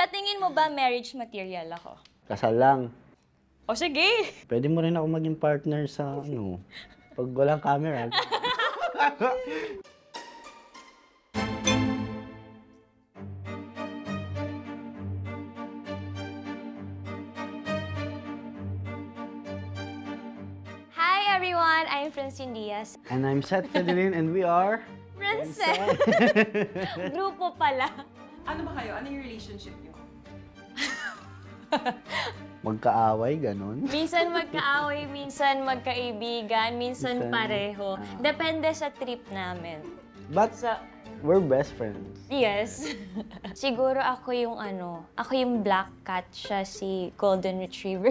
Sa tingin mo ba marriage material ako? Kasal lang. O sige! Pwede mo rin ako maging partner sa ano, pag walang camera. Hi everyone! I'm Francine Diaz. And I'm Seth Fedelin and we are... Princess! Grupo pala. Ano ba kayo? Ano yung relationship niyo? Magkaaway, ganun. Minsan magkaaway, minsan magkaibigan, minsan Minsan, pareho. Depende sa trip namin. But So, we're best friends. yes. Siguro ako yung ako yung black cat, siya si golden retriever.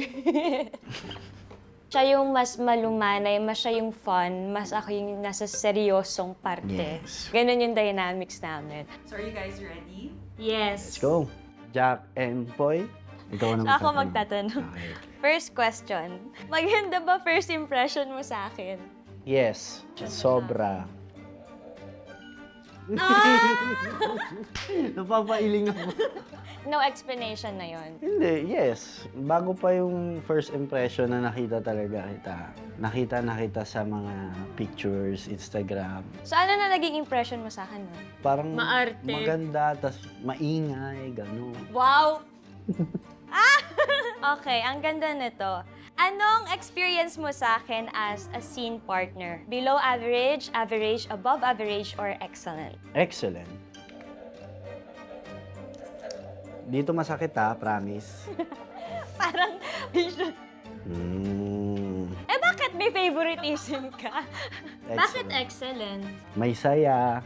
Siya yung mas malumanay, mas siya yung fun, mas ako yung nasa seryosong parte. Yes. Ganun yung dynamics namin. So are you guys ready? Yes. Let's go. Jack and Poy. Ikaw naman. Ako magtatanong. Okay. First question. Maganda ba first impression mo sa akin? Yes. Sobra. Napapailing ako. No explanation na yon. Hindi, yes. Bago pa yung first impression na nakita talaga kita. Nakita sa mga pictures, Instagram. So ano na naging impression mo sa akin? No? Parang Maarte. maganda, tas maingay, gano'n. Wow! Okay, ang ganda nito. Anong experience mo sa akin as a scene partner? Below average, average, above average, or excellent? Excellent. Dito masakit ha, promise. Parang, bakit may favoritism ka? Bakit excellent? May saya,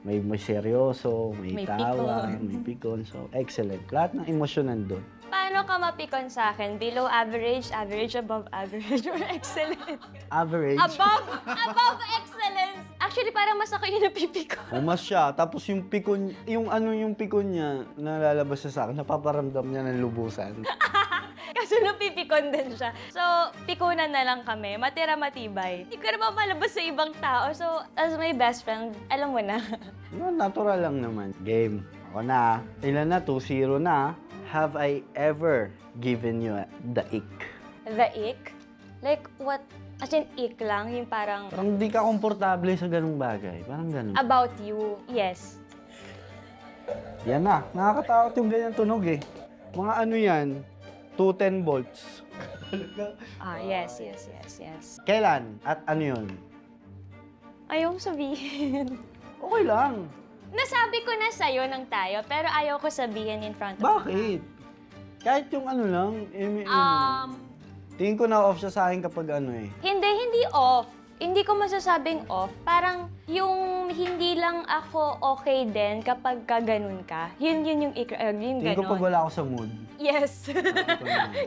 may seryoso, may May tawa, pikon. may pikon. So, excellent. Lahat ng emosyon nandun. Paano ka mapikon sa akin? Below average, average, above average, or excellent? Average. Above excellence! Actually, parang mas ako yung napipikon. Umas siya. Tapos yung pikon, yung pikon niya, nalalabas siya sa akin, napaparamdam niya ng lubusan. Kasi napipikon din siya. So, pikunan na lang kami. Matira matibay. Hindi ko naman malabas sa ibang tao. So, as my best friend, alam mo na. No, natural lang naman. Game. Ako na. Ilan na? 2-0 na. Have I ever given you the ick? The ick? Like, what? As in, ick lang? Yung parang, Parang di ka komportable sa ganung bagay. Parang ganun. about you. Yes. Yan na. Nakakatakot yung ganyan tunog eh. Mga ano yan? 210 volts. Yes. Kailan? At ano yun? Ayaw sabihin. Okay lang. Nasabi ko na sa'yo ng tayo, pero ayaw ko sabihin in front of Bakit? Kahit yung ano lang, tingin ko na off siya sa akin kapag ano eh. Hindi off. Hindi ko masasabing off. Parang yung hindi lang ako okay din kapag ganun ka. Yun yung Tingin ganon. ko pag wala ako sa mood. Yes.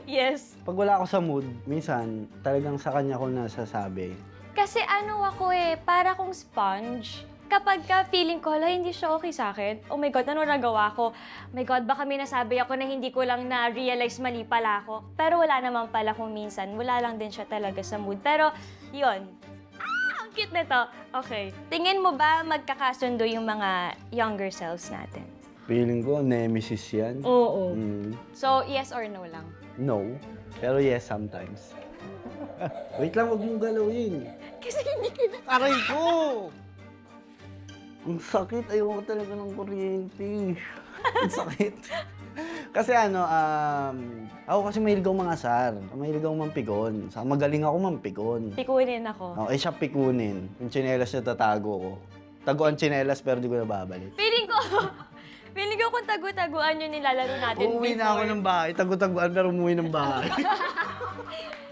Yes. Pag wala ako sa mood, minsan talagang sa kanya ko nasasabi. Kasi ako para akong sponge. Kapag feeling ko, hindi siya okay sa akin. Oh my God, ano nagawa ko? Oh my God, baka may nasabi ako na hindi ko lang na-realize mali pala ako. Pero wala naman pala kung minsan. Wala lang din siya talaga sa mood. Pero, yun. Ang cute nito. Okay. Tingin mo ba magkakasundo yung mga younger selves natin? Feeling ko, nemesis yan. Oo. Mm, So, yes or no lang? no. Pero yes, sometimes. Wait lang, huwag mong galawin. Kasi hindi ko na... Aray ko! Ang sakit. Ayoko talaga ng kuryente. Ang sakit. Kasi ako kasi mahilig akong mangasar. Mahilig akong mampikon. Saka magaling ako mampikon. Pikunin ako. Siya pikunin. Yung tsinelas niya tatago ko. Tago ang tsinelas pero di ko na babalik. Feeling ko kung tagu-taguan yung nilalaro natin Uuwi na ako ng bahay. Tago-taguan pero umuwi ng bahay.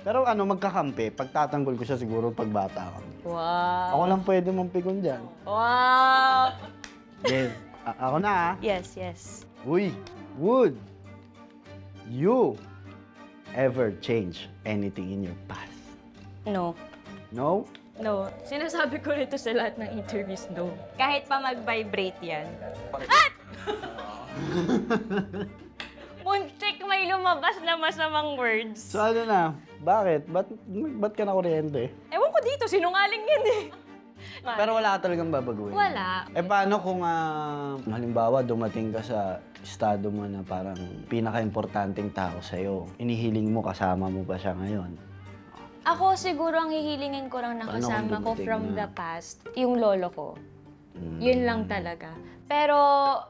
Pero magkakampi. Pagtatanggol ko siya siguro pagbata ako. Wow. Ako lang pwede mampikon dyan. Wow. Then, ako na Yes. Uy, would you ever change anything in your past? No. No? No. Sinasabi ko nito sa lahat ng interviews, no. Kahit pa mag-vibrate yan. At! Muntik may lumabas na masamang words. So ano na? Bakit? Ba't ka na kuryente? Ewan ko dito, sinungaling yan eh. Pero wala ka talagang babaguhin. Wala. Eh paano kung halimbawa dumating ka sa estado mo na parang pinaka-importanting tao sa'yo, inihiling mo kasama mo ba siya ngayon? Ako siguro ang hihilingin ko lang na Paano kasama kung ko dumating from na? the past, yung lolo ko. Yun lang talaga. Pero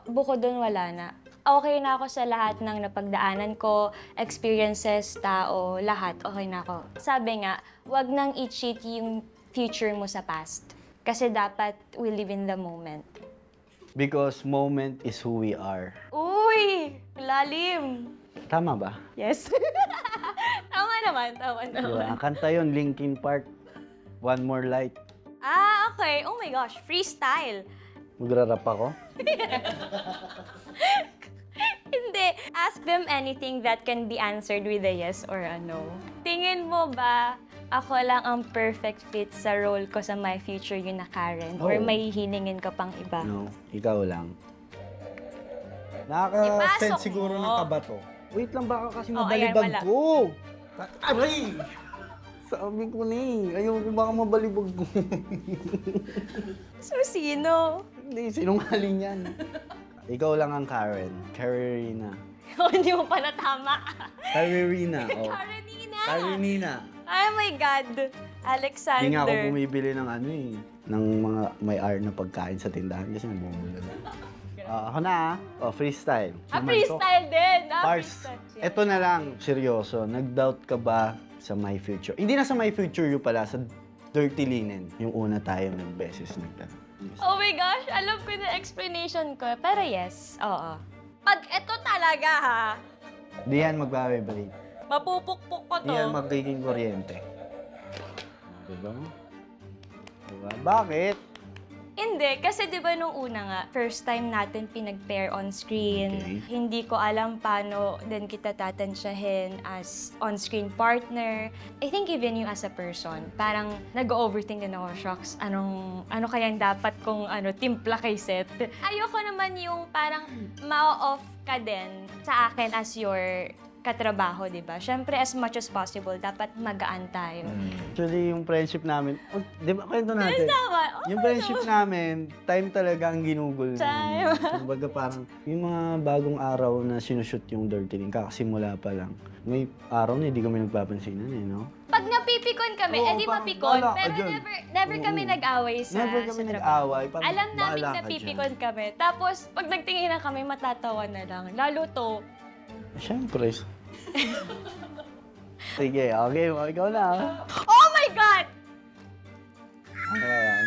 bukod dun wala na. Okay na ako sa lahat ng napagdaanan ko, experiences, tao, lahat. Okay na ako. Sabi nga, wag nang i-cheat yung future mo sa past. Kasi dapat we live in the moment. Because moment is who we are. Uy! Lalim! Tama ba? Yes. Tama naman, tama naman. Diba? Ang kanta yun, Linkin Park, One More Light. Ah, okay. Oh my gosh, freestyle. Magra-rap ako? Hindi. Ask them anything that can be answered with a yes or a no. Tingin mo ba ako lang ang perfect fit sa role ko sa My Future You na Karen? Or Oo. may hiningin ka pang iba? No, ikaw lang. Ipasok Nakaka-sense siguro mo. ng kabato. Wait lang, baka kasi Oh, mabalibag ayan, wala. ko. Aray! Sabi ko na eh, ayoko baka mabalibag ko. So, sino? Hindi, sinungaling yan. Ikaw lang ang Karen. Karenina. Oh, hindi mo pa natama. Karenina, oh. Karenina! Karenina. Oh my God! Alexander. Hindi nga ako bumibili ng ano eh, ng mga may R na pagkain sa tindahan kasi nabumula na. Ako na freestyle. Freestyle din! Pars, Freestyle. eto na lang, seryoso. Nag-doubt ka ba sa My Future? Hindi na sa My Future You pala, sa Dirty Linen. Yung una tayo nag-beses nagtanong. Oh my gosh, alam ko na explanation ko. Pero yes, oo. Pag eto talaga ha, Di yan magbabalik. mapupukpuk ko to. Di yan magiging kuryente. Diba? Diba? Bakit? Hindi, kasi di ba nung una nga, first time natin pinag-pair on screen. Okay. Hindi ko alam paano din kita tatansyahin as on-screen partner. I think even you as a person, parang nag-overthink din ako, shocks, ano kayang dapat kong timpla kay Seth. Ayoko naman yung parang ma-off ka din sa akin as your katrabaho, di ba? Siyempre, as much as possible, dapat magaan tayo. Actually, yung friendship namin, di ba, kwento natin. Tama. Yung friendship namin, time talaga ang ginugol Time. namin. Kumbaga parang, yung mga bagong araw na sinushoot yung Dirty Linen, kakasimula pa lang. May araw na hindi kami nagpapansinan eh, no? Pag napipikon kami, Oo, edi parang mapikon. wala ka Pero dyan. never kami Oo. nag-away sa Never kami sa trabaho. nag-away. Parang Alam namin bahala ka napipikon kami. Tapos, pag nagtingin na kami, matatawa na lang. Lalo to. Siyempre. Sige, okay. Ikaw na. Oh my God! Ano ba yan?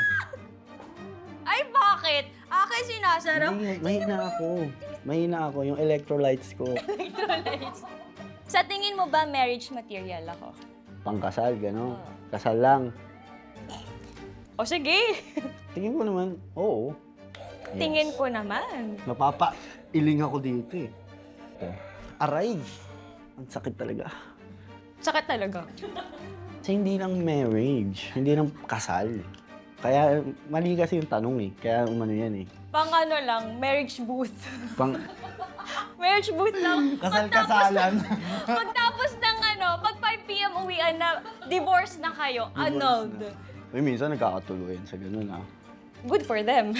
Ay, bakit? Akin sinasarap. Hindi, mahina ako. Yung electrolytes ko. Electrolytes. Sa tingin mo ba marriage material ako? Pangkasal, gano'n. Kasal lang. O sige. Tingin ko naman, oo. Yes. Tingin ko naman. Napapailing ako dito eh. Aray! Ang sakit talaga. Sakit talaga. Kasi hindi lang marriage, hindi lang kasal. Kaya mali kasi yung tanong eh. Kaya umano yan eh. Pang lang, marriage booth. Pang Marriage booth lang. kasal-kasalan. Pagtapos ng pag 5 p.m. uwian na, divorce na kayo, annulled. Uy, minsan nagkakatuluyan sa ganun ah. Good for them.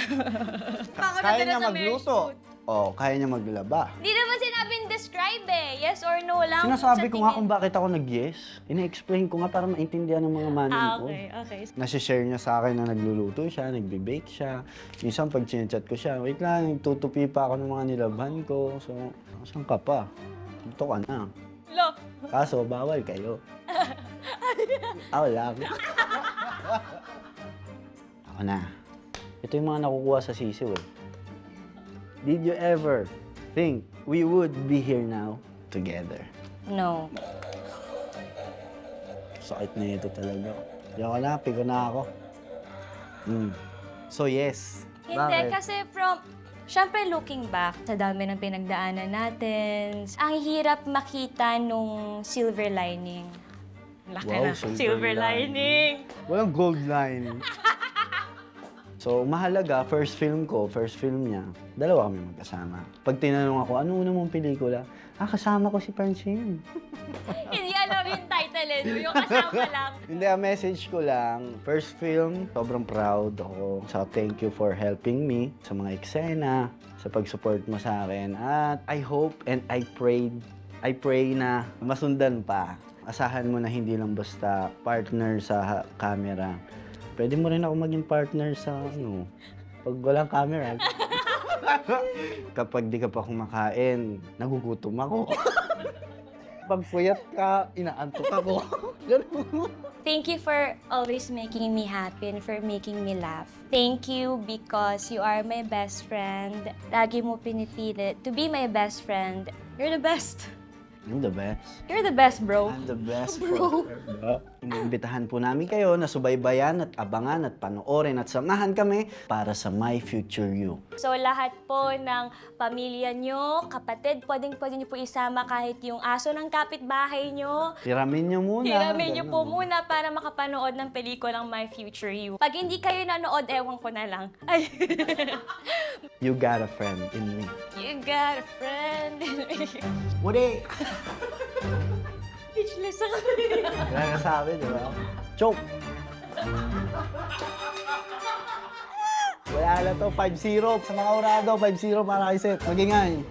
Kaya niya magluto. Oh, kaya niya maglaba. Di naman sinabing describe eh. Yes or no lang. Sinasabi sa ko nga tingin. kung bakit ako nag-yes. Ine-explain ko nga para maintindihan ng mga manon ko. Okay. Nasi-share niya sa akin na nagluluto siya, nagbe-bake siya. Minsan pag chinachat ko siya, wait lang, nagtutupi pa ako ng mga nilabhan ko. So, saan ka pa? Dito ka na. Lo. Kaso, bawal kayo. Ako lang. Ako na. Ito yung mga nakukuha sa sisiw eh. Did you ever think we would be here now together? No. Sakit na ito talaga. Diyan ka na, pigo na ako. So yes. Hindi, Bakit? kasi syempre looking back sa dami ng pinagdaanan natin, ang hirap makita nung silver lining. Laki Wow, na. silver Silver lining. Walang gold line. So, mahalaga, first film niya, dalawa kami magkasama. Pag tinanong ako, ano una mong pelikula? Kasama ko si Francine. Hindi alam yung title dadalhin mo, yung kasama lang. Hindi, ang message ko lang, first film, sobrang proud ako. So, thank you for helping me sa mga eksena, sa pag-support mo sa akin. At I hope and I pray na masundan pa. Asahan mo na hindi lang basta partner sa camera. Pwede mo rin ako maging partner sa pag walang camera. Kapag di ka pa kumakain, nagugutom ako. Pag puyat ka, inaantok ako. Thank you for always making me happy and for making me laugh. Thank you because you are my best friend. Lagi mo pinipilit to be my best friend. You're the best. I'm the best. You're the best, bro. I'm the best, bro. Inimbitahan po namin kayo na subaybayan at abangan at panoorin at samahan kami para sa My Future You. So lahat po ng pamilya nyo, kapatid, pwedeng nyo po isama kahit yung aso ng kapitbahay nyo. Hiramin nyo muna. Hiramin nyo po Ganun. muna para makapanood ng pelikulang My Future You. Pag hindi kayo nanood, ewan ko na lang. Ay. You got a friend in me. You got a friend. Muli! Speechless ako. Wala ka sabi, di ba? Choke! Wala na to, 5-0. Sa mga orado, 5-0 para kay Seth. Magingay.